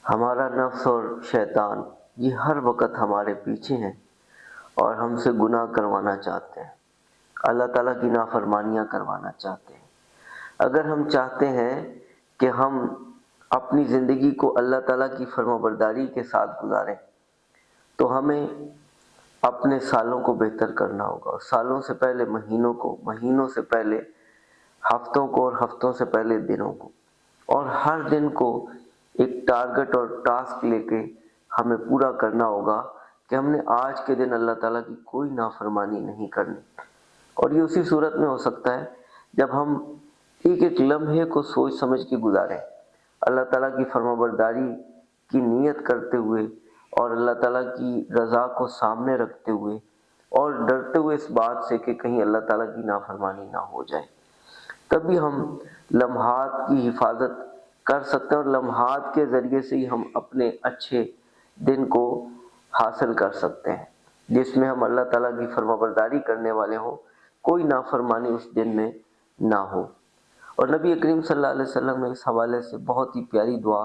ہمارا نفس اور شیطان یہ ہر وقت ہمارے پیچھے ہیں اور ہم سے گناہ کروانا چاہتے ہیں، اللہ تعالیٰ کی نافرمانیاں کروانا چاہتے ہیں۔ اگر ہم چاہتے ہیں کہ ہم اپنی زندگی کو اللہ تعالیٰ کی فرمانبرداری کے ساتھ گزاریں تو ہمیں اپنے سالوں کو بہتر کرنا ہوگا، اور سالوں سے پہلے مہینوں کو، مہینوں سے پہلے ہفتوں کو، اور ہفتوں سے پہلے دنوں کو، اور ہر دن کو ایک ٹارگٹ اور ٹاسک لے کے ہمیں پورا کرنا ہوگا کہ ہم نے آج کے دن اللہ تعالیٰ کی کوئی نافرمانی نہیں کرنی۔ اور یہ اسی صورت میں ہو سکتا ہے جب ہم ایک ایک لمحے کو سوچ سمجھ کے گزاریں، اللہ تعالیٰ کی فرمانبرداری کی نیت کرتے ہوئے اور اللہ تعالیٰ کی رضا کو سامنے رکھتے ہوئے اور ڈرتے ہوئے اس بات سے کہ کہیں اللہ تعالیٰ کی نافرمانی نہ ہو جائے۔ تبھی ہم لمحات کی حفاظت کر سکتے ہیں، اور لمحات کے ذریعے سے ہی ہم اپنے اچھے دن کو حاصل کر سکتے ہیں جس میں ہم اللہ تعالیٰ کی فرمانبرداری کرنے والے ہوں، کوئی نافرمانی اس دن میں نہ ہو۔ اور نبی کریم صلی اللہ علیہ وسلم نے اس حوالے سے بہت ہی پیاری دعا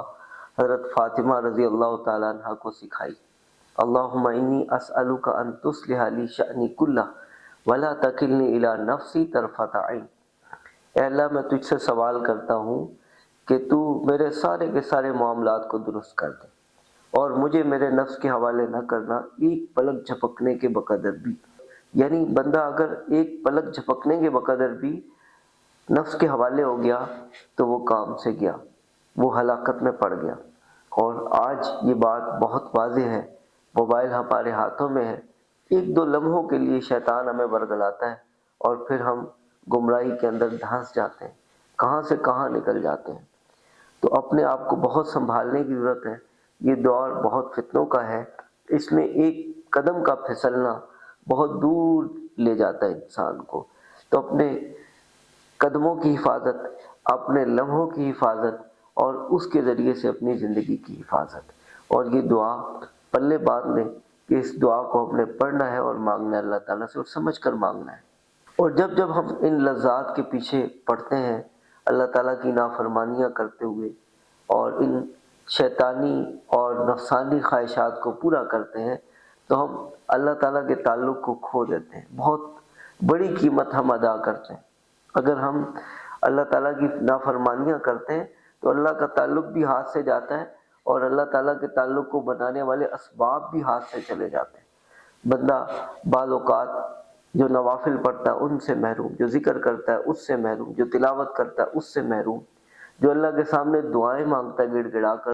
حضرت فاطمہ رضی اللہ تعالیٰ عنہ کو سکھائی: اللہم انی اسألک ان تصلح لی شأنی کلہ ولا تکلنی الی نفسی طرفۃ عین۔ اے اللہ، میں تجھ سے سوال کرتا ہوں کہ تو میرے سارے کے سارے معاملات کو درست کر دے، اور مجھے میرے نفس کے حوالے نہ کرنا ایک پلک جھپکنے کے بقدر بھی۔ یعنی بندہ اگر ایک پلک جھپکنے کے بقدر بھی نفس کے حوالے ہو گیا تو وہ کام سے گیا، وہ ہلاکت میں پڑ گیا۔ اور آج یہ بات بہت واضح ہے، موبائل ہمارے ہاتھوں میں ہے، ایک دو لمحوں کے لیے شیطان ہمیں ورگلاتا ہے اور پھر ہم گمراہی کے اندر دھنس جاتے ہیں، کہاں سے کہاں نکل جاتے ہیں۔ تو اپنے آپ کو بہت سنبھالنے کی ضرورت ہے۔ یہ دور بہت فتنوں کا ہے، اس میں ایک قدم کا پھسلنا بہت دور لے جاتا ہے انسان کو۔ تو اپنے قدموں کی حفاظت، اپنے لمحوں کی حفاظت، اور اس کے ذریعے سے اپنی زندگی کی حفاظت، اور یہ دعا پلے باندھ لیں کہ اس دعا کو ہم نے پڑھنا ہے اور مانگنا ہے اللہ تعالیٰ سے، اور سمجھ کر مانگنا ہے۔ اور جب جب ہم ان لذات کے پیچھے پڑتے ہیں اللہ تعالیٰ کی نافرمانیاں کرتے ہوئے اور ان شیطانی اور نفسانی خواہشات کو پورا کرتے ہیں، تو ہم اللہ تعالیٰ کے تعلق کو کھو دیتے ہیں، بہت بڑی قیمت ہم ادا کرتے ہیں۔ اگر ہم اللہ تعالیٰ کی نافرمانیاں کرتے ہیں تو اللہ کا تعلق بھی ہاتھ سے جاتا ہے، اور اللہ تعالیٰ کے تعلق کو بنانے والے اسباب بھی ہاتھ سے چلے جاتے ہیں۔ بندہ بعض اوقات جو نوافل پڑھتا ہے ان سے محروم، جو ذکر کرتا ہے اس سے محروم، جو تلاوت کرتا ہے اس سے محروم، جو اللہ کے سامنے دعائیں مانگتا ہے گڑ گڑا کر